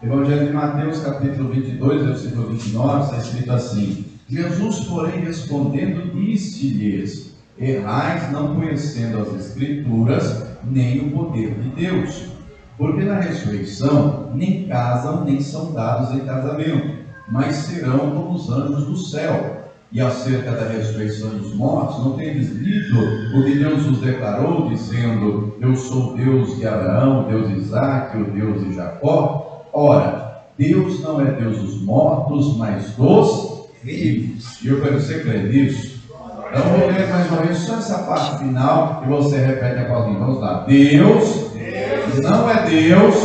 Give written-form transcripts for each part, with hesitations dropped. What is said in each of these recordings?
Evangelho de Mateus, capítulo 22, versículo 29, está escrito assim: Jesus, porém, respondendo, disse-lhes: errais, não conhecendo as Escrituras, nem o poder de Deus. Porque na ressurreição nem casam, nem são dados em casamento, mas serão como os anjos do céu. E acerca da ressurreição dos mortos, não tendes lido o que Deus nos declarou, dizendo: eu sou Deus de Abraão, Deus de Isaque, o Deus de Jacó? Ora, Deus não é Deus dos mortos, mas dos vivos. E eu quero que você crê nisso. Então vou ler mais uma vez só essa parte final e você repete após mim. Vamos lá. Deus não é Deus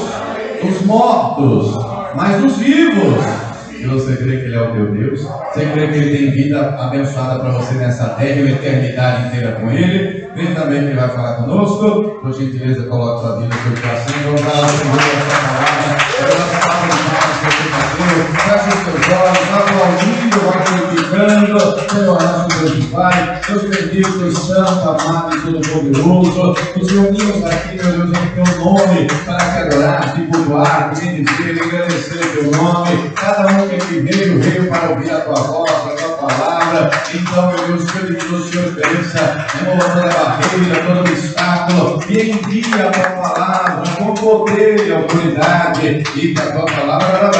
dos mortos, mas dos vivos. E você crê que Ele é o teu Deus? Você crê que Ele tem vida abençoada para você nessa terra e uma eternidade inteira com Ele? Crê também que Ele vai falar conosco? Por gentileza, coloque sua vida no seu coração. Vamos dar ao Senhor essa palavra. Feche os teus olhos, aplaudindo, vai glorificando. Senhor nosso Deus e Pai, Deus bendito, Deus santo, amado e todo-poderoso. Nos reunimos aqui, meu Deus, em teu nome, para te adorar, te cultuar, te bendizer, agradecer teu nome. Cada um que aqui veio para ouvir a tua voz, a tua palavra. Então, meu Deus, eu digo o Senhor desça, remova toda barreira, todo obstáculo, e envia a tua palavra com poder e autoridade, e que a tua palavra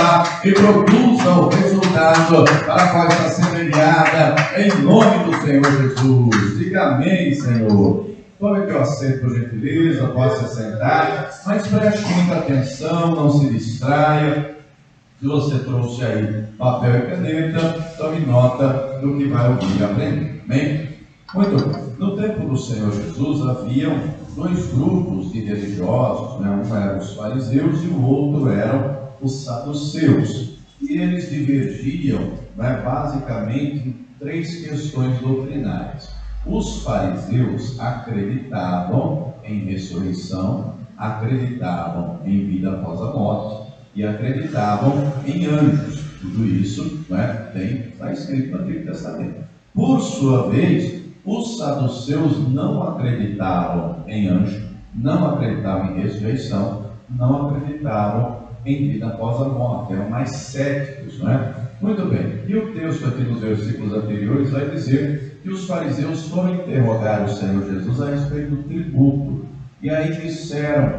e produza o resultado para a qual está sendo enviada, em nome do Senhor Jesus. Diga amém, Senhor. Tome teu assento, por gentileza, possa sentar, mas preste muita atenção, não se distraia. Se você trouxe aí papel e caneta, tome nota do que vai ouvir e aprender. Amém? Muito bem. No tempo do Senhor Jesus haviam dois grupos de religiosos, né? Um eram os fariseus e o outro eram os saduceus. E eles divergiam, né, basicamente em três questões doutrinárias. Os fariseus acreditavam em ressurreição, acreditavam em vida após a morte e acreditavam em anjos. Tudo isso, né, está escrito no Antigo Testamento. Por sua vez, os saduceus não acreditavam em anjo, não acreditavam em ressurreição, não acreditavam em vida após a morte, eram mais céticos, não é? Muito bem, e o texto aqui nos versículos anteriores vai dizer que os fariseus foram interrogar o Senhor Jesus a respeito do tributo, e aí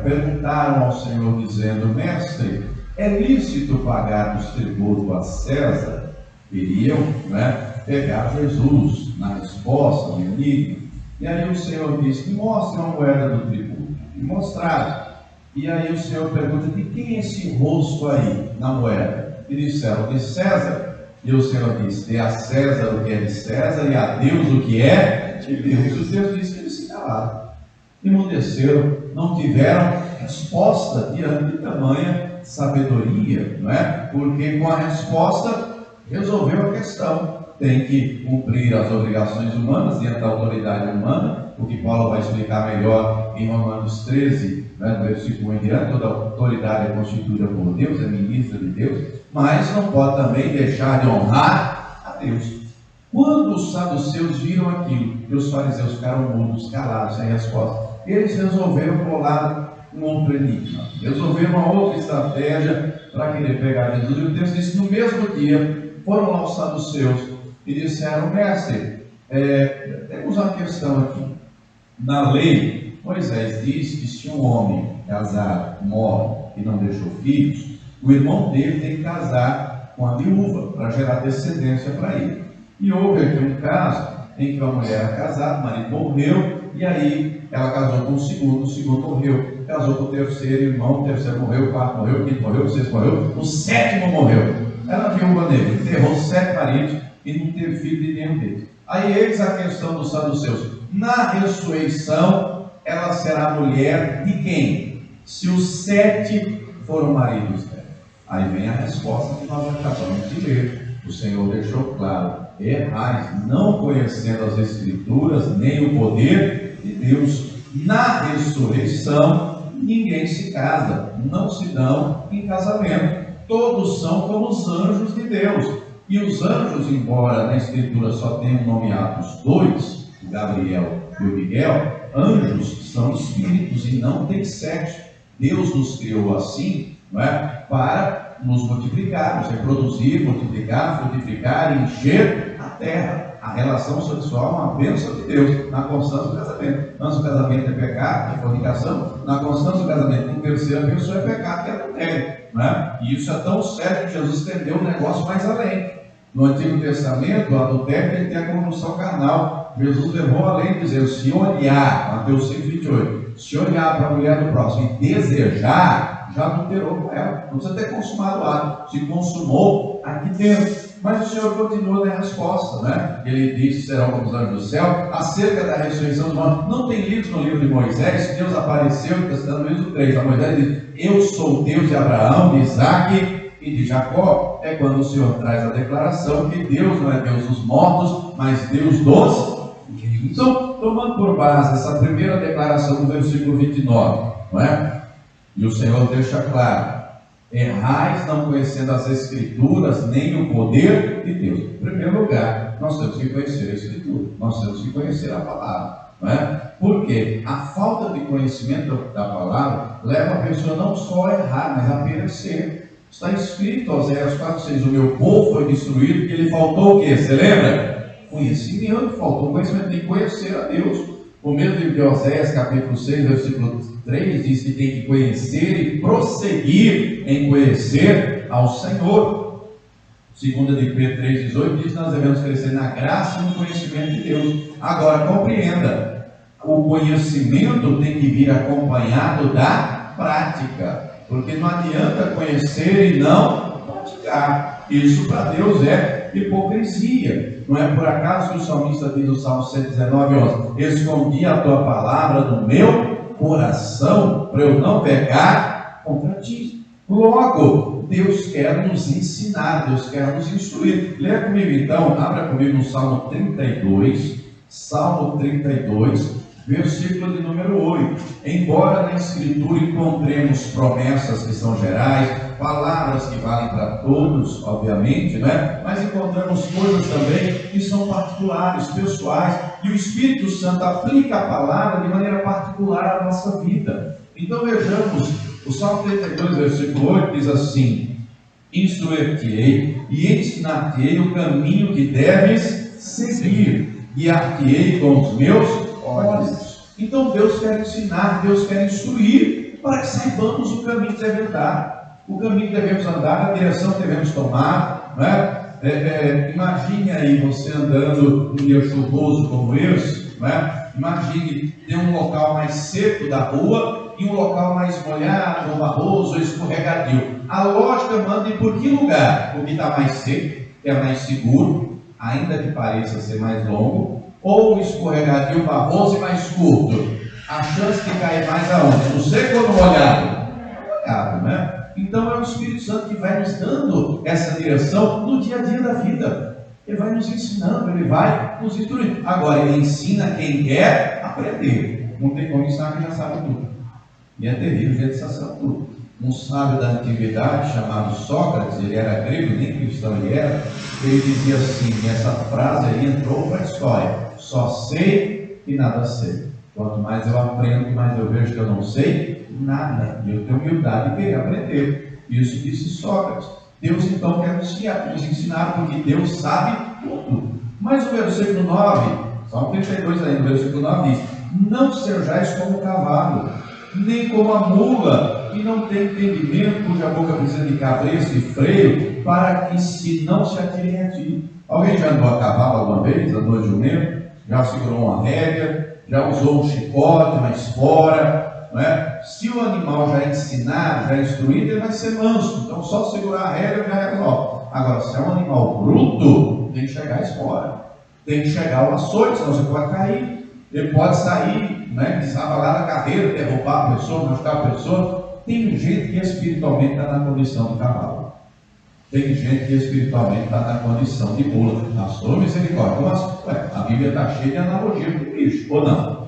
perguntaram ao Senhor dizendo: mestre, é lícito pagar os tributos a César? Queriam, né, pegar Jesus na resposta, no enigma. E aí o Senhor disse: mostre a moeda do tributo. E mostraram. E aí o Senhor pergunta: de quem é esse rosto aí na moeda? E disseram: de César. E o Senhor disse: dê a César o que é de César e a Deus o que é de Deus. E Deus disse que eles se calaram, emudeceram, não tiveram resposta diante de tamanha sabedoria, não é? Porque com a resposta resolveu a questão. Tem que cumprir as obrigações humanas diante da autoridade humana, o que Paulo vai explicar melhor em Romanos 13, né, no versículo 1 em diante. Toda autoridade é constituída por Deus, é ministra de Deus, mas não pode também deixar de honrar a Deus. Quando os saduceus viram aquilo, e os fariseus ficaram mudos, calados, sem resposta, eles resolveram bolar um outro enigma, resolveram uma outra estratégia para querer pegar Jesus. E o texto diz que no mesmo dia foram lá os saduceus e disseram: mestre, temos uma questão aqui. Na lei, Moisés diz que se um homem casado morre e não deixou filhos, o irmão dele tem que casar com a viúva para gerar descendência para ele. E houve aqui um caso em que uma mulher era casada, o marido morreu, e aí ela casou com o segundo morreu, casou com o terceiro irmão, o terceiro morreu, o quarto morreu, o quinto morreu, o sexto morreu, o sétimo morreu. Ela viúva dele, enterrou 7 maridos e não teve filho de nenhum deles. Aí eis a questão dos saduceus: na ressurreição ela será mulher de quem? Se os 7 foram maridos dela. Aí vem a resposta que nós acabamos de ler. O Senhor deixou claro: errais, não conhecendo as Escrituras nem o poder de Deus. Na ressurreição ninguém se casa, não se dão em casamento. Todos são como os anjos de Deus. E os anjos, embora na Escritura só tenham nomeados 2, o Gabriel e o Miguel, anjos são espíritos e não têm sexo. Deus nos criou assim não é? Para nos multiplicarmos, reproduzir, multiplicar, frutificar e encher a terra. A relação sexual é uma bênção de Deus na constância do casamento. Antes o casamento é pecado, é fornicação. Na constância do casamento, com terceira pessoa é pecado, que é adultério, não é? E isso é tão sério que Jesus estendeu o negócio mais além. No Antigo Testamento, o adultério ele tem a condução carnal. Jesus levou além de dizer: se olhar, Mateus 5,28, se olhar para a mulher do próximo e desejar, já adulterou com ela. Não precisa ter consumado o ato, se consumou aqui dentro. Mas o Senhor continua na resposta, né? Ele diz: serão como os anjos do céu, acerca da ressurreição dos mortos. Não tem livros no livro de Moisés, Deus apareceu, está citando no livro 3, a Moisés diz: eu sou o Deus de Abraão, de Isaac e de Jacó. É quando o Senhor traz a declaração que Deus não é Deus dos mortos, mas Deus dos vivos. Então, tomando por base essa primeira declaração do versículo 29, não é? E o Senhor deixa claro: errais não conhecendo as Escrituras, nem o poder de Deus. Em primeiro lugar, nós temos que conhecer a Escritura, nós temos que conhecer a palavra, não é? Porque a falta de conhecimento da palavra leva a pessoa não só a errar, mas a perecer. Está escrito, Oséias 4,6, o meu povo foi destruído porque lhe faltou o quê? Você lembra? Conhecimento, faltou conhecimento, tem que conhecer a Deus. O mesmo livro de Oséias, capítulo 6, versículo 3, diz que tem que conhecer e prosseguir em conhecer ao Senhor. 2 de Pedro 3,18 diz que nós devemos crescer na graça e no conhecimento de Deus. Agora, compreenda, o conhecimento tem que vir acompanhado da prática, porque não adianta conhecer e não praticar. Isso para Deus é hipocrisia. Não é por acaso que o salmista diz no Salmo 119:11: escondi a tua palavra no meu coração para eu não pecar contra ti. Logo, Deus quer nos ensinar, Deus quer nos instruir. Leia comigo então, abra comigo no Salmo 32, versículo de número 8. Embora na Escritura encontremos promessas que são gerais, palavras que valem para todos, obviamente, né? Mas encontramos coisas também que são particulares, pessoais, e o Espírito Santo aplica a palavra de maneira particular à nossa vida. Então vejamos, o Salmo 32, versículo 8 diz assim: instruir-te-ei e ensinar-te-ei o caminho que deves seguir, guiar-te-ei com os meus olhos. Então Deus quer ensinar, Deus quer instruir, para que saibamos o caminho que devemos dar, o caminho que devemos andar, a direção que devemos tomar, não é? Imagine aí você andando num dia chuvoso como esse, não é? Imagine ter um local mais seco da rua e um local mais molhado, ou barroso, ou escorregadio. A lógica manda ir por que lugar? O que está mais seco, que é mais seguro, ainda que pareça ser mais longo, ou o escorregadio, barroso e mais curto? A chance de cair mais aonde? No seco ou no molhado? Molhado, né? Então é o Espírito Santo que vai nos dando essa direção no dia a dia da vida. Ele vai nos ensinando, ele vai nos instruindo. Agora, ele ensina quem quer aprender. Não tem como ensinar quem já sabe tudo. E é terrível, gente, já sabe tudo. Um sábio da antiguidade chamado Sócrates, ele era grego, nem cristão ele era, ele dizia assim, e essa frase aí entrou para a história: só sei e nada sei. Quanto mais eu aprendo, mais eu vejo que eu não sei nada. E eu tenho humildade de querer aprender. Isso disse Sócrates. Deus então quer nos ensinar, porque Deus sabe tudo. Mas o versículo 9, Salmo 32 aí, no versículo 9 diz: não sejais como o cavalo, nem como a mula, que não tem entendimento, cuja boca precisa de cabresto e freio, para que não se atirem a ti. Alguém já andou a cavalo alguma vez? Andou de jumento? Já segurou uma rédea? Já usou um chicote, uma espora? Não é? Se o animal já é ensinado, já é instruído, ele vai ser manso. Então só segurar a rédea já é resolve. Agora, se é um animal bruto, tem que chegar a espora, tem que chegar o açoite, senão você pode cair. Ele pode sair, né, desabalar a carreira, derrubar a pessoa, machucar a pessoa. Tem gente que espiritualmente está na condição de cavalo. Tem gente que espiritualmente está na condição de mula. Pastor, misericórdia. Mas, a Bíblia está cheia de analogia com isso, ou não?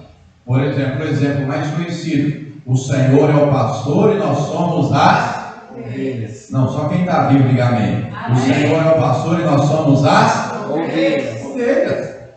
Por exemplo, o exemplo mais conhecido: o Senhor é o pastor e nós somos as ovelhas. Não, só quem está vivo, diga amém. O Senhor é o pastor e nós somos as ovelhas.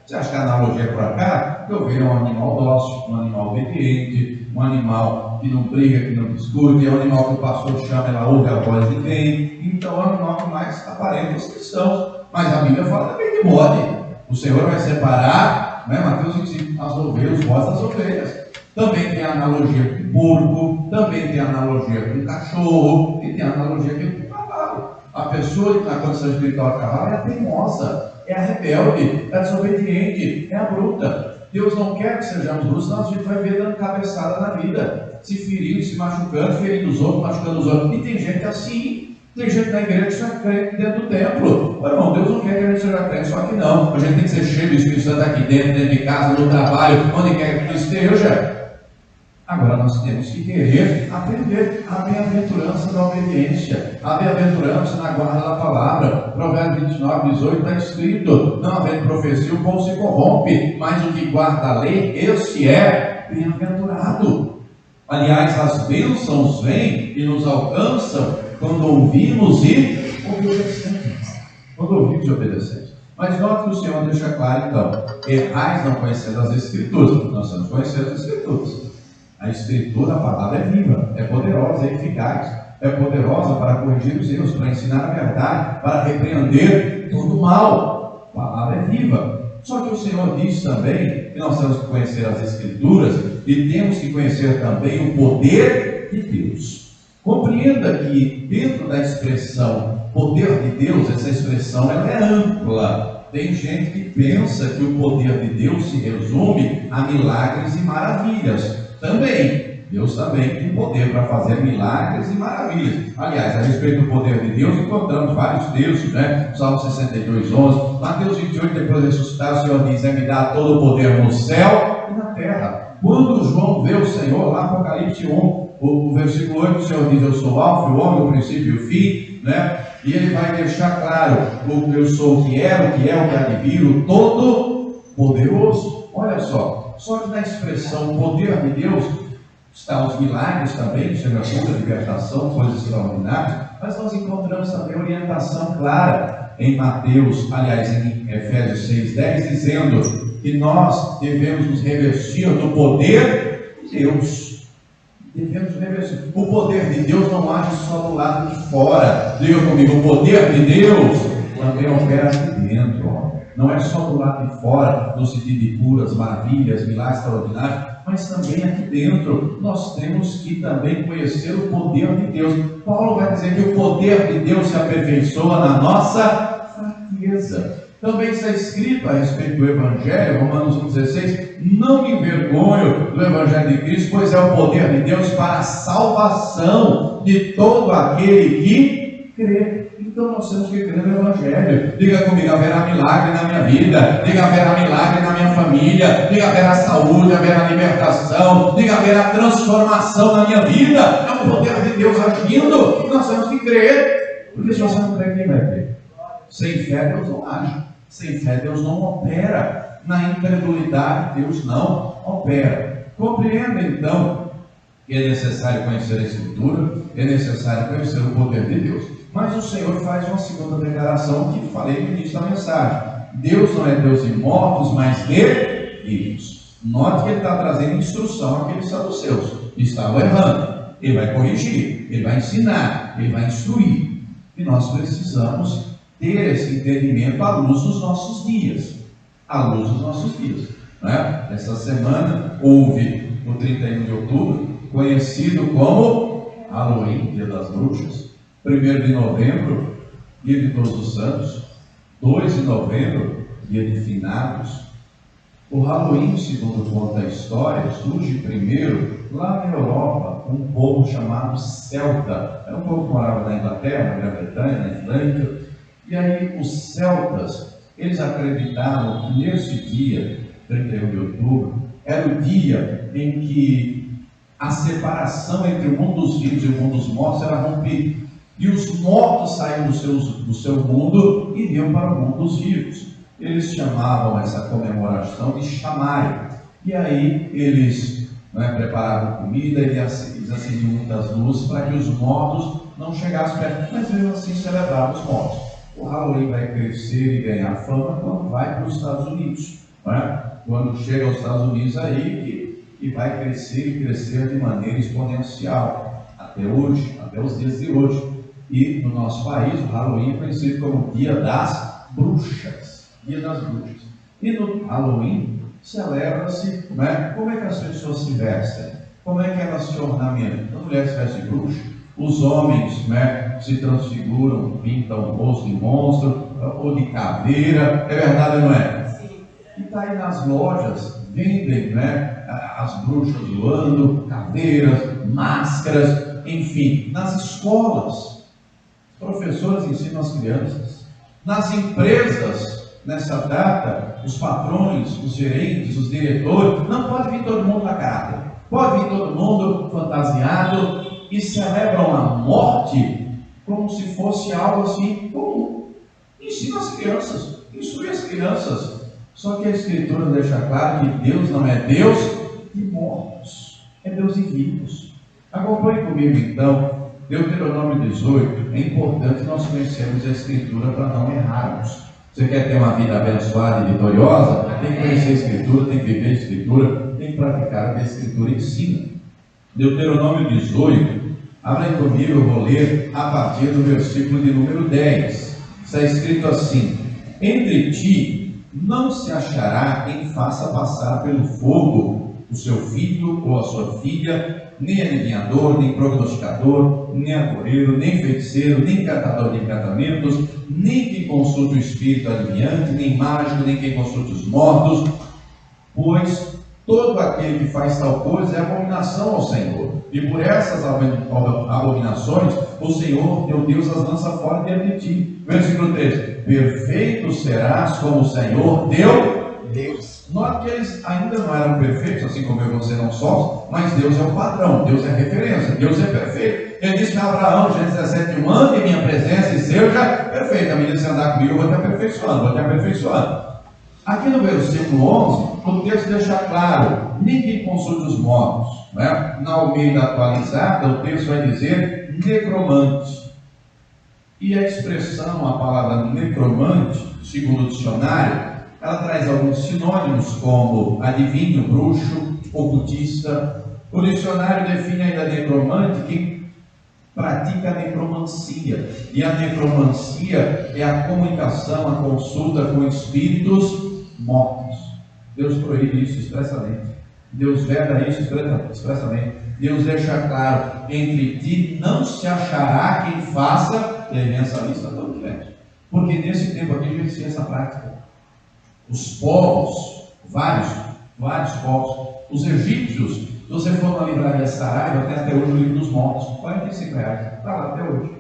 Você acha que a analogia é por acaso? Porque a ovelha é um animal dócil, um animal obediente, um animal que não briga, que não discute, é o animal que o pastor chama, ela ouve a voz de quem. Então é o animal que mais aparenta os cristãos. Mas a Bíblia fala também de bode. O Senhor vai separar, né? Mateus ensina, as ovelhas, os bodes das ovelhas. Também tem a analogia com porco, também tem a analogia com cachorro, e tem a analogia com cavalo. A pessoa que na condição espiritual de cavalo é a teimosa, é a rebelde, é a desobediente, é a bruta. Deus não quer que sejamos brutos, senão a gente vai ver dando cabeçada na vida, se ferindo, se machucando, ferindo os outros, machucando os outros. E tem gente assim, tem gente na igreja que só crente dentro do templo. Mas, irmão, Deus não quer que a gente seja crente, só que não. A gente tem que ser cheio do Espírito Santo aqui dentro de casa, no trabalho, onde quer que esteja. Agora nós temos que querer aprender a bem-aventurança da obediência, a bem-aventurança na guarda da palavra. Provérbios 29, 18 está escrito: não havendo profecia, o povo se corrompe, mas o que guarda a lei, esse é bem-aventurado. Aliás, as bênçãos vêm e nos alcançam quando ouvimos e obedecemos. Quando ouvimos e obedecemos. Mas note que o Senhor deixa claro, então: errais não conhecendo as Escrituras. Nós temos que conhecer as Escrituras. A Escritura, a palavra é viva, é poderosa, é eficaz, é poderosa para corrigir os erros, para ensinar a verdade, para repreender todo o mal. A palavra é viva. Só que o Senhor diz também que nós temos que conhecer as Escrituras e temos que conhecer também o poder de Deus. Compreenda que dentro da expressão poder de Deus, essa expressão ela é ampla. Tem gente que pensa que o poder de Deus se resume a milagres e maravilhas. Também, Deus também tem poder para fazer milagres e maravilhas. Aliás, a respeito do poder de Deus, encontramos vários textos, né? Salmo 62, 11. Mateus 28, depois de ressuscitar, o Senhor diz: é-me dado todo o poder no céu e na terra. Quando João vê o Senhor, lá no Apocalipse 1, o versículo 8, o Senhor diz: eu sou o alfa e o ômega, o princípio e o fim, né? E ele vai deixar claro: eu sou o que era, o que é, o que há de vir, o todo-poderoso. Olha só que na expressão poder de Deus estão os milagres também, que chama cura, libertação, coisas extraordinárias, mas nós encontramos também orientação clara em Mateus, aliás, em Efésios 6:10, dizendo que nós devemos nos revestir do poder de Deus. Devemos nos revestir. O poder de Deus não age só do lado de fora. Diga comigo: o poder de Deus também opera aqui dentro. Não é só do lado de fora, no sentido de curas, maravilhas, milagres extraordinários, mas também aqui dentro. Nós temos que também conhecer o poder de Deus. Paulo vai dizer que o poder de Deus se aperfeiçoa na nossa fraqueza. Também está escrito a respeito do Evangelho, Romanos 1,16: não me envergonho do Evangelho de Cristo, pois é o poder de Deus para a salvação de todo aquele que crê. Então nós temos que crer no Evangelho. Diga comigo: haverá milagre na minha vida. Diga: haverá milagre na minha família. Diga: haverá saúde, haverá libertação. Diga: haverá transformação na minha vida. É o poder de Deus agindo e nós temos que crer. Porque se você não crer, quem vai crer? Sem fé Deus não age. Sem fé Deus não opera. Na incredulidade Deus não opera. Compreenda então que é necessário conhecer a Escritura, é necessário conhecer o poder de Deus. Mas o Senhor faz uma segunda declaração que falei no início da mensagem: Deus não é Deus de mortos, mas de vivos. Note que ele está trazendo instrução àqueles saduceus que estavam errando. Ele vai corrigir, ele vai ensinar, ele vai instruir. E nós precisamos ter esse entendimento à luz dos nossos dias. À luz dos nossos dias, né? Essa semana houve, no 31 de outubro, conhecido como Halloween, Dia das Bruxas. 1º de novembro, Dia de Todos os Santos. 2 de novembro, Dia de Finados. O Halloween, segundo conta a história, surge primeiro lá na Europa, um povo chamado celta. Era um povo que morava na Inglaterra, na Grã-Bretanha, na Islândia. E aí os celtas, eles acreditavam que nesse dia, 31 de outubro, era o dia em que a separação entre o mundo dos vivos e o mundo dos mortos era rompida. E os mortos saíam do seu mundo e iam para o mundo dos vivos. Eles chamavam essa comemoração de Chamai. E aí eles preparavam comida e eles acendiam muitas luzes para que os mortos não chegassem perto. Mas mesmo assim celebravam os mortos. O Halloween vai crescer e ganhar fama quando vai para os Estados Unidos. Quando chega aos Estados Unidos aí, e vai crescer e crescer de maneira exponencial, até hoje, até os dias de hoje. E no nosso país, o Halloween é conhecido como Dia das Bruxas. Dia das Bruxas. E no Halloween celebra-se, né, como é que as pessoas se vestem, como é que elas se ornamentam. As mulheres se vestem de bruxa, os homens, né, se transfiguram, pintam o rosto de monstro ou de caveira. É verdade ou não é? Sim. E está aí nas lojas, vendem, né, as bruxas voando, caveiras, máscaras, enfim. Nas escolas, professores ensinam as crianças. Nas empresas, nessa data, os patrões, os gerentes, os diretores, não pode vir todo mundo na caráter, pode vir todo mundo fantasiado, e celebram a morte como se fosse algo assim comum. Ensina as crianças, instrui as crianças. Só que a Escritura deixa claro que Deus não é Deus de mortos, é Deus de vivos. Acompanhe comigo então, Deuteronômio 18. É importante nós conhecermos a Escritura para não errarmos. Você quer ter uma vida abençoada e vitoriosa? Tem que conhecer a Escritura, tem que viver a Escritura, tem que praticar o que a Escritura ensina. Deuteronômio 18, abra comigo, eu vou ler a partir do versículo de número 10. Está escrito assim: entre ti não se achará quem faça passar pelo fogo o seu filho ou a sua filha, nem adivinhador, nem prognosticador, nem agoreiro, nem feiticeiro, nem encantador de encantamentos, nem quem consulte o espírito adivinhante, nem mágico, nem quem consulte os mortos, pois todo aquele que faz tal coisa é abominação ao Senhor, e por essas abominações o Senhor teu Deus as lança fora diante de ti. Versículo 13: perfeito serás como o Senhor teu Deus. Note que eles ainda não eram perfeitos, assim como eu e você não somos, mas Deus é o padrão, Deus é a referência, Deus é perfeito. Ele disse para Abraão, Gênesis 17, ande em minha presença e seja perfeito. À medida que você andar comigo, eu vou te aperfeiçoando, vou te aperfeiçoando. Aqui no versículo 11, o texto deixa claro: ninguém consulte os mortos, né? Na Almeida atualizada, o texto vai dizer necromante. E a expressão, a palavra necromante, segundo o dicionário, ela traz alguns sinônimos como adivinho, bruxo, ocultista. O dicionário define ainda necromante quem pratica a necromancia. E a necromancia é a comunicação, a consulta com espíritos mortos. Deus proíbe isso expressamente. Deus veda isso expressamente. Deus deixa claro: entre ti não se achará quem faça, e aí vem essa lista toda grande. Porque nesse tempo aqui existia essa prática. Os povos, vários povos, os egípcios, se você for na livraria Saraiva, tem até hoje o livro dos mortos, R$45, está lá até hoje.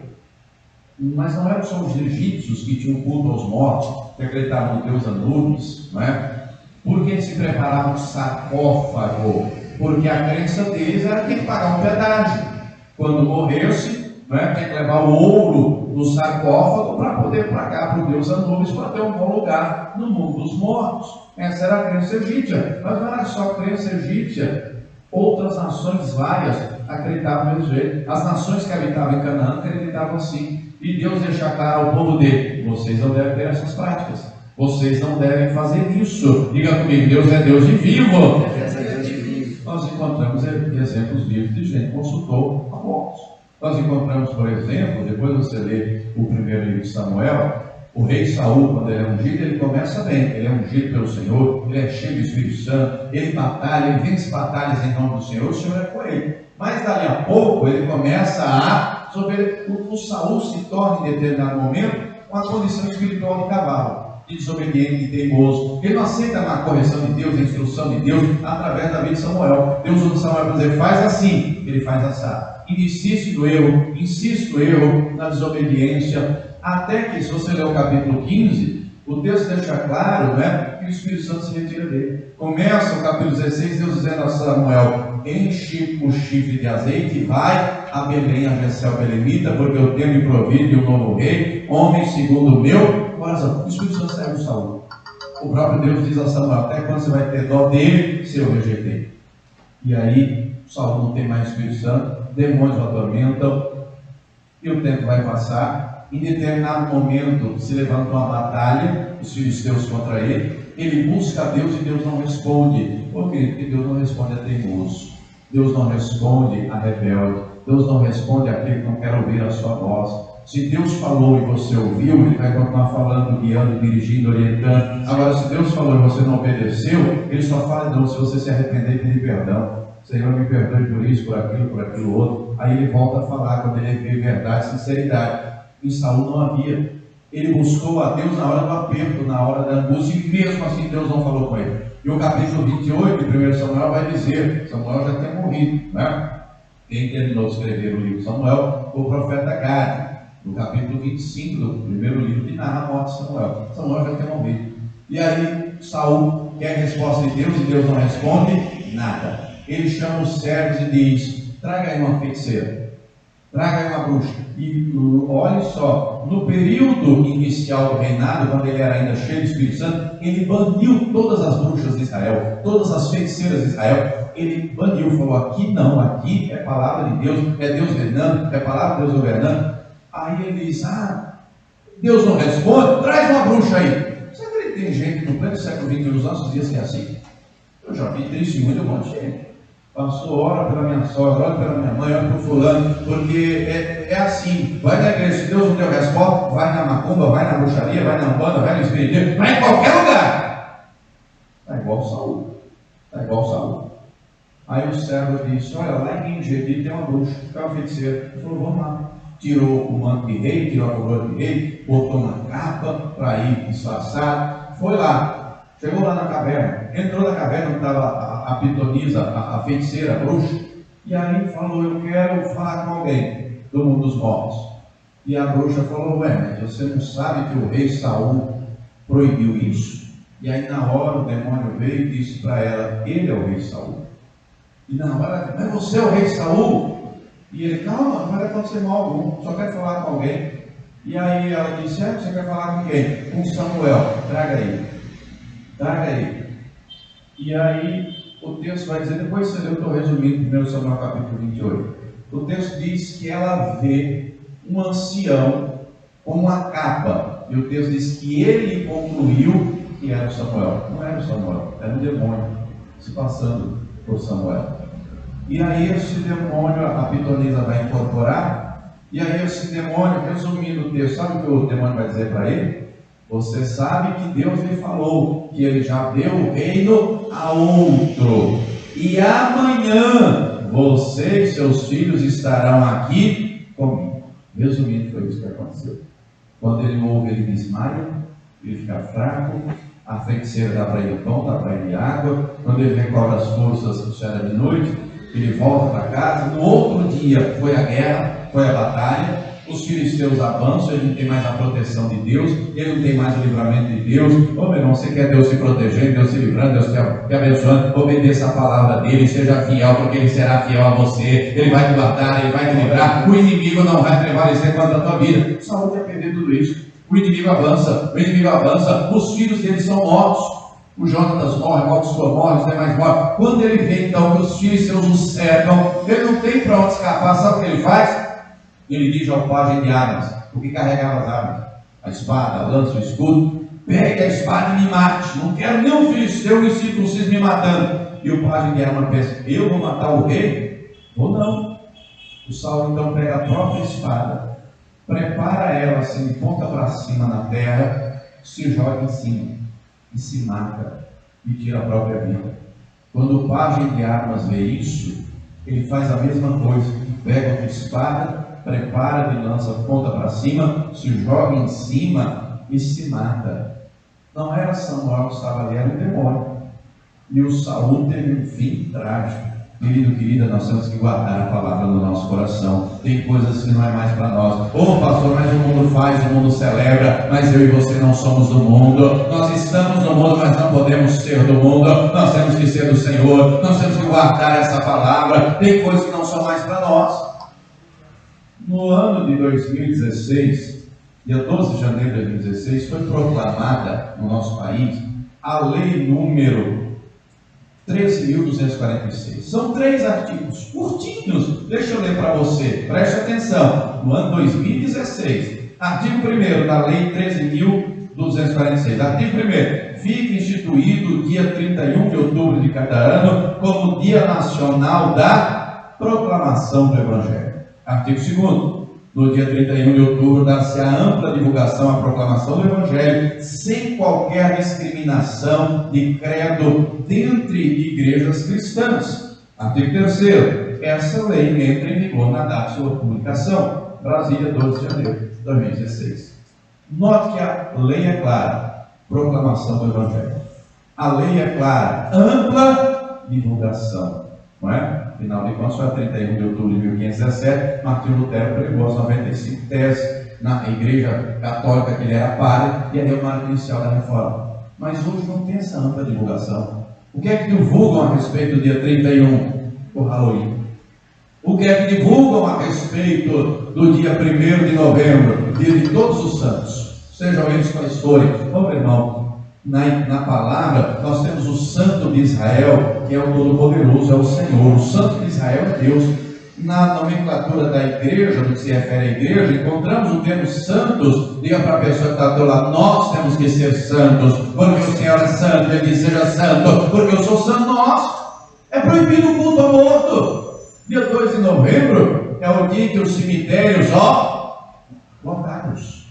Mas não eram só os egípcios que tinham culto aos mortos, que acreditavam no deus Anubis, não é? Porque se preparava um sarcófago, porque a crença deles era que tinha que pagar um pedágio. Quando morresse, não é? Tinha que levar o ouro do sarcófago para poder pagar para o deus Anubis, para ter um bom lugar no mundo dos mortos. Essa era a crença egípcia. Mas não era só a crença egípcia, outras nações várias acreditavam do mesmo jeito. As nações que habitavam em Canaã acreditavam assim. E Deus deixa claro ao povo dele: vocês não devem ter essas práticas, vocês não devem fazer isso. Diga comigo: Deus é Deus de vivo. Nós encontramos exemplos vivos de gente que consultou a mortos. Nós encontramos, por exemplo, depois você lê o primeiro livro de Samuel, o rei Saul, quando ele é ungido, ele começa bem, ele é ungido pelo Senhor, ele é cheio do Espírito Santo, ele batalha, ele vence batalhas em nome do Senhor, o Senhor é com ele. Mas dali a pouco ele começa a sofrer. O Saul se torna em determinado momento uma condição espiritual de cavalo, de desobediente, de teimoso. Ele não aceita a correção de Deus, a instrução de Deus, através da vida de Samuel. Deus usa Samuel para dizer: faz assim, ele faz assado. Insiste no erro, na desobediência, até que, se você ler o capítulo 15, o texto deixa claro, né, que o Espírito Santo se retira dele. Começa o capítulo 16, Deus dizendo a Samuel: enche o chifre de azeite e vai a Belém, a Jessel Belemita, porque eu tenho me provido de um novo rei, homem segundo o meu coração. O Espírito Santo saiu de Saul. O próprio Deus diz a Samuel: até quando você vai ter dó dele se eu rejeitei? E aí, Saul não tem mais Espírito Santo, demônios o atormentam, e o tempo vai passar, Em determinado momento se levanta uma batalha, os filisteus contra ele, ele busca a Deus e Deus não responde. Por quê? Porque Deus não responde a teimoso, Deus não responde a rebelde, Deus não responde àquele que não quer ouvir a sua voz. Se Deus falou e você ouviu, Ele vai continuar falando, guiando, dirigindo, orientando. Agora, se Deus falou e você não obedeceu, Ele só fala, não, se você se arrepender e pedir perdão. Senhor, me perdoe por isso, por aquilo outro. Aí ele volta a falar, quando ele vê verdade, sinceridade. Em Saul não havia. Ele buscou a Deus na hora do aperto, na hora da angústia, e mesmo assim Deus não falou com ele. E o capítulo 28 de 1 Samuel vai dizer, Samuel já tinha morrido, né? Quem terminou de escrever o livro de Samuel foi o profeta Gade, no capítulo 25 do primeiro livro, que narra a morte de Samuel. Samuel já tinha morrido. E aí Saul quer a resposta de Deus e Deus não responde nada. Ele chama os servos e diz, traga aí uma feiticeira, traga aí uma bruxa. E olhe só, no período inicial do reinado, quando ele era ainda cheio do Espírito Santo, ele baniu todas as bruxas de Israel, todas as feiticeiras de Israel. Ele baniu, falou, aqui não, aqui é palavra de Deus, é Deus reinando, é palavra de Deus governando. Aí ele diz, Deus não responde, traz uma bruxa aí. Sabe que tem gente no pleno século XXI, nos nossos dias, que é assim? Eu já vi testemunho de um monte de gente. Pastor, ora pela minha sogra, ora pela minha mãe, ora por fulano, porque é assim, vai na igreja, se Deus não deu resposta, vai na macumba, vai na bruxaria, vai na umbanda, vai no espiritismo, vai em qualquer lugar. Está igual Saul, está igual Saul. Aí o servo disse, olha, lá em Engedi tem uma bruxa, que é uma feiticeira. Ele falou, vamos lá. Tirou o manto de rei, tirou a coroa de rei, botou uma capa para ir disfarçado, foi lá. Chegou lá na caverna, entrou na caverna onde estava a pitonisa, a feiticeira, a bruxa, e aí falou, eu quero falar com alguém do mundo dos mortos. E a bruxa falou, mas você não sabe que o rei Saul proibiu isso? E aí na hora o demônio veio e disse para ela, ele é o rei Saul. E na hora, mas você é o rei Saul? E ele, calma, não vai acontecer mal algum, só quero falar com alguém. E aí ela disse, você quer falar com quem? Com Samuel, traga ele. Traga ele. E aí o texto vai dizer, depois eu estou resumindo 1 Samuel capítulo 28. O texto diz que ela vê um ancião com uma capa. E o texto diz que ele concluiu que era o Samuel. Não era o Samuel, era um demônio se passando por Samuel. E aí esse demônio, a pitonisa vai incorporar. E aí esse demônio, resumindo o texto, sabe o que o demônio vai dizer para ele? Você sabe que Deus lhe falou que ele já deu o reino a outro. E amanhã você e seus filhos estarão aqui comigo. Resumindo, foi isso que aconteceu. Quando ele ouve, ele desmaia, ele fica fraco. A feiticeira dá para ele pão, dá para ele água. Quando ele recobra as forças, isso era de noite, ele volta para casa. No outro dia foi a guerra, foi a batalha. Os filisteus avançam, ele não tem mais a proteção de Deus, ele não tem mais o livramento de Deus. Ô meu irmão, você quer Deus se protegendo, Deus se livrando, Deus te abençoando, obedeça a palavra dele, seja fiel, porque ele será fiel a você, ele vai te guardar, ele vai te livrar, o inimigo não vai prevalecer contra a tua vida. Saúl quer perder tudo isso. O inimigo avança, os filhos dele são mortos. O Jonatas morre, Malquissua morre, os demais morrem. Quando ele vê então que os filisteus o cercam, ele não tem para onde escapar, sabe o que ele faz? Ele diz ao pajem de armas, porque carregava as armas, a espada, a lança, o escudo, pegue a espada e me mate, não quero nenhum filisteu e circunciso me matando. E o pajem de armas pensa, eu vou matar o rei? Ou não. O Saul então pega a própria espada, prepara ela assim, de ponta para cima na terra, se joga em cima, e se mata, e tira a própria vida. Quando o pajem de armas vê isso, ele faz a mesma coisa, pega outra espada, prepara de lança, ponta para cima, se joga em cima e se mata. Não era Samuel que estava ali, era o demônio. E o Saul teve um fim trágico. Querido, querida, nós temos que guardar a palavra no nosso coração. Tem coisas que não é mais para nós. Pastor, mas o mundo faz, o mundo celebra, mas eu e você não somos do mundo. Nós estamos no mundo, mas não podemos ser do mundo. Nós temos que ser do Senhor. Nós temos que guardar essa palavra. Tem coisas que não são mais para nós. No ano de 2016, dia 12 de janeiro de 2016, foi proclamada no nosso país a lei número 13.246. São 3 artigos curtinhos. Deixa eu ler para você, preste atenção. No ano 2016 Artigo 1º da Lei 13.246. Artigo 1º. Fica instituído o dia 31 de outubro de cada ano como Dia Nacional da Proclamação do Evangelho. Artigo 2º. No dia 31 de outubro, dá-se a ampla divulgação à proclamação do Evangelho, sem qualquer discriminação de credo dentre igrejas cristãs. Artigo 3º. Essa lei entra em vigor na data de sua publicação. Brasília, 12 de janeiro de 2016. Note que a lei é clara. Proclamação do Evangelho. A lei é clara. Ampla divulgação. Não é? Afinal de contas, foi a 31 de outubro de 1517, Martinho Lutero pregou as 95 teses na Igreja Católica, que ele era padre, e aí é o marco inicial da reforma. Mas hoje não tem essa ampla divulgação. O que é que divulgam a respeito do dia 31? O Halloween. O que é que divulgam a respeito do dia 1º de novembro, dia de todos os santos? Sejam eles quais forem. Ô, meu irmão, na palavra, nós temos o Santo de Israel, que é o Todo-Poderoso, é o Senhor. O Santo de Israel é Deus. Na nomenclatura da igreja, no que se refere à igreja, encontramos o termo santos. Diga para a pessoa que está do lado: nós temos que ser santos, porque o Senhor é santo. Ele diz: seja santo, porque eu sou santo. Nós. É proibido o culto ao morto. Dia 2 de novembro é o dia que os cemitérios, lotados.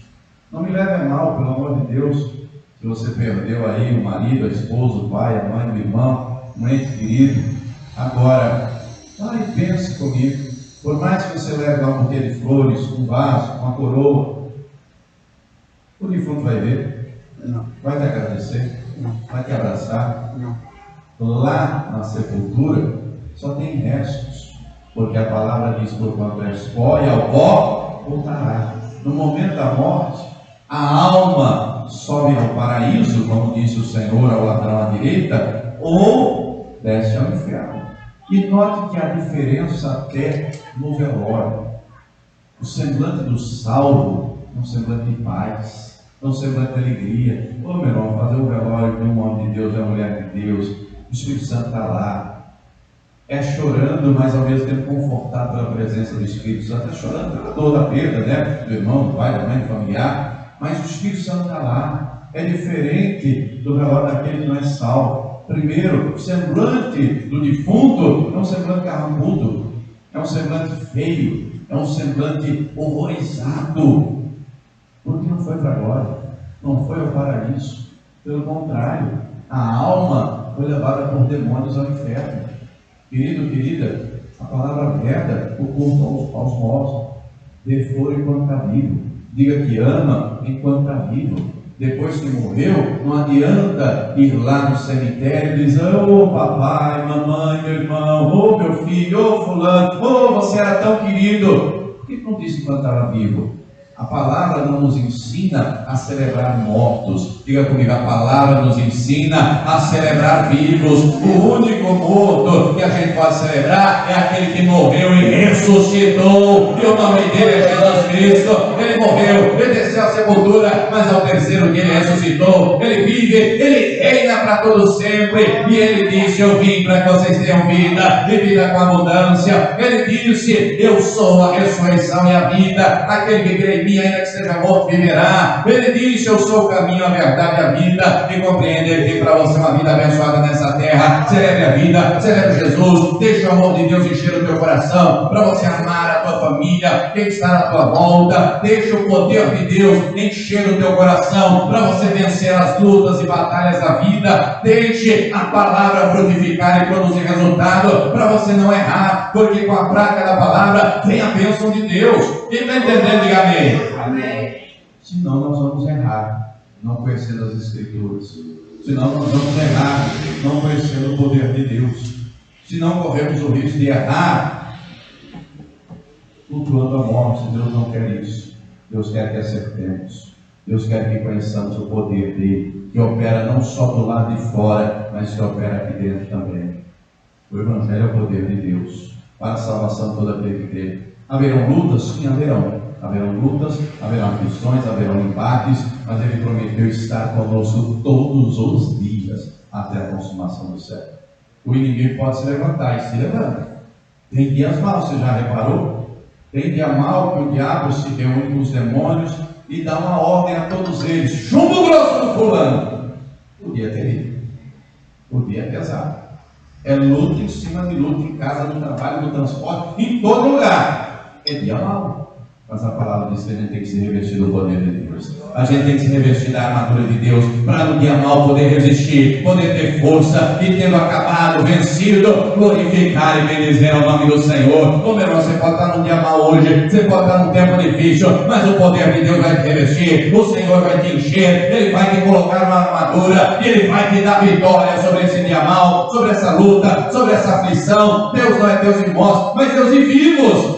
Não me leve a mal, pelo amor de Deus. Se você perdeu aí o marido, a esposa, o pai, a mãe, o irmão, um ente querido, agora, vai e pense comigo. Por mais que você leve lá um buquê de flores, um vaso, uma coroa, o defunto vai ver? Não. Vai te agradecer? Não. Vai te abraçar? Não. Lá na sepultura só tem restos, porque a palavra diz: porquanto és pó e ao pó voltará. No momento da morte, a alma sobe ao paraíso, como disse o Senhor ao ladrão à direita, ou desce ao inferno. E note que há diferença até no velório. O semblante do salvo é um semblante de paz, é um semblante de alegria. Ô, meu irmão, fazer o velório de um homem de Deus, de uma mulher de Deus, o Espírito Santo está lá. É chorando, mas ao mesmo tempo confortado pela presença do Espírito Santo. É chorando pela dor da perda, né? Do irmão, do pai, da mãe, do familiar. Mas o Espírito Santo está lá. É diferente do velório daquele que não é salvo. Primeiro, o semblante do defunto é um semblante carrancudo, é um semblante feio, é um semblante horrorizado, porque não foi para a glória, não foi ao paraíso. Pelo contrário, a alma foi levada por demônios ao inferno. Querido, querida, a palavra veda o culto aos mortos. Dê flor enquanto está vivo. Diga que ama enquanto está vivo. Depois que morreu, não adianta ir lá no cemitério e dizer: ô papai, mamãe, meu irmão, ô meu filho, ô fulano, ô você era tão querido. Por que não disse enquanto estava vivo? A palavra não nos ensina a celebrar mortos. Diga comigo: a palavra nos ensina a celebrar vivos. O único morto que a gente pode celebrar é aquele que morreu e ressuscitou. E o nome dele é Jesus Cristo. Ele morreu, ele desceu à sepultura, mas ao terceiro dia ele ressuscitou. Ele vive, ele reina para todo sempre. E ele disse: eu vim para que vocês tenham vida e vida com abundância. Ele disse: eu sou a ressurreição e a vida. Aquele que crê em mim, ainda que seja morto, viverá. Ele disse: eu sou o caminho, a verdade e a vida. E compreende, ele tem para você uma vida abençoada nessa terra. Celebre a vida, celebre Jesus. Deixa o amor de Deus encher o teu coração, para você amar a tua família, quem está à tua volta. Deixa o poder de Deus encher o teu coração, para você vencer as lutas e batalhas da vida. Deixe a palavra frutificar e produzir resultado, para você não errar, porque com a prática da palavra vem a bênção de Deus. Quem está entendendo, diga amém. Amém. Senão nós vamos errar, não conhecendo as Escrituras. Senão nós vamos errar, não conhecendo o poder de Deus. Senão corremos o risco de errar, flutuando a morte. Deus não quer isso. Deus quer que acertemos. Deus quer que conheçamos o poder dele, que opera não só do lado de fora, mas que opera aqui dentro também. O Evangelho é o poder de Deus para a salvação de todo aquele que crê. Haverão lutas? Sim, haverão. Haverão lutas, haverão aflições, haverão embates, mas ele prometeu estar conosco todos os dias, até a consumação do século. O inimigo pode se levantar e se levanta. Tem dias maus, você já reparou? Tem dia mau que o diabo se reúne com os demônios e dá uma ordem a todos eles: chumbo grosso do fulano. O dia é terrível, o dia é pesado, é luta em cima de luta, em casa, no trabalho, no transporte, em todo lugar. É dia mau. Mas a palavra diz que a gente tem que se revestir do poder de Deus. A gente tem que se revestir da armadura de Deus, para no dia mal poder resistir, poder ter força e, tendo acabado, vencido, glorificar e bendizer ao nome do Senhor. Ô meu irmão, você pode estar num dia mal hoje, você pode estar num tempo difícil, mas o poder de Deus vai te revestir, o Senhor vai te encher, Ele vai te colocar uma armadura, e Ele vai te dar vitória sobre esse dia mal, sobre essa luta, sobre essa aflição. Deus não é Deus de mortos, mas Deus de vivos.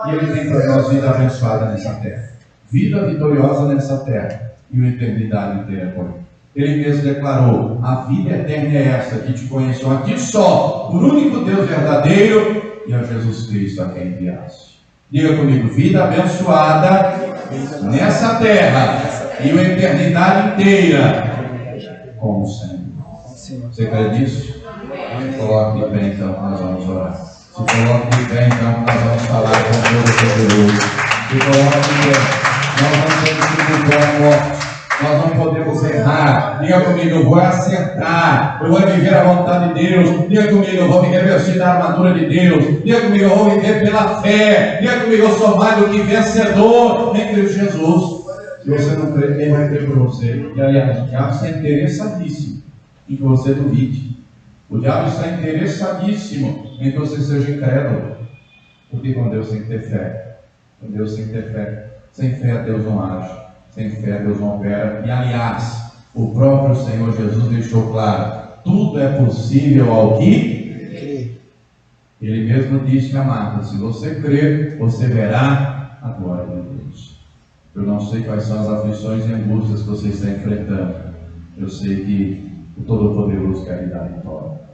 E Ele tem para nós vida abençoada nessa terra, vida vitoriosa nessa terra, e uma eternidade inteira por Ele. Ele mesmo declarou: a vida eterna é esta, que te conheçam a ti só, por único Deus verdadeiro, e a Jesus Cristo a quem enviaste. Diga comigo: vida abençoada nessa terra, e uma eternidade inteira com o Senhor. Você crê nisso? Se coloque de pé, então nós vamos orar. Se coloque de pé, então nós vamos falar com o Deus poderoso. Se coloque de pé, nós não temos que viver mortos, nós não podemos errar. Diga comigo: eu vou acertar, eu vou viver a vontade de Deus. Diga comigo: eu vou me revestir da armadura de Deus. Diga comigo: eu vou viver pela fé. Diga comigo: eu sou mais do que vencedor em Cristo Jesus. Se você não crê, quem vai crer por você? E aliás, o diabo está interessadíssimo em que você duvide. O diabo está interessadíssimo em que você seja incrédulo. Porque com Deus tem que ter fé. Com Deus tem que ter fé. Sem fé Deus não age. Sem fé Deus não opera. E aliás, o próprio Senhor Jesus deixou claro: tudo é possível ao que crê. Ele mesmo disse a Marta: se você crer, você verá a glória de Deus. Eu não sei quais são as aflições e angústias que você está enfrentando. Eu sei que o Todo-Poderoso quer lhe dar vitória.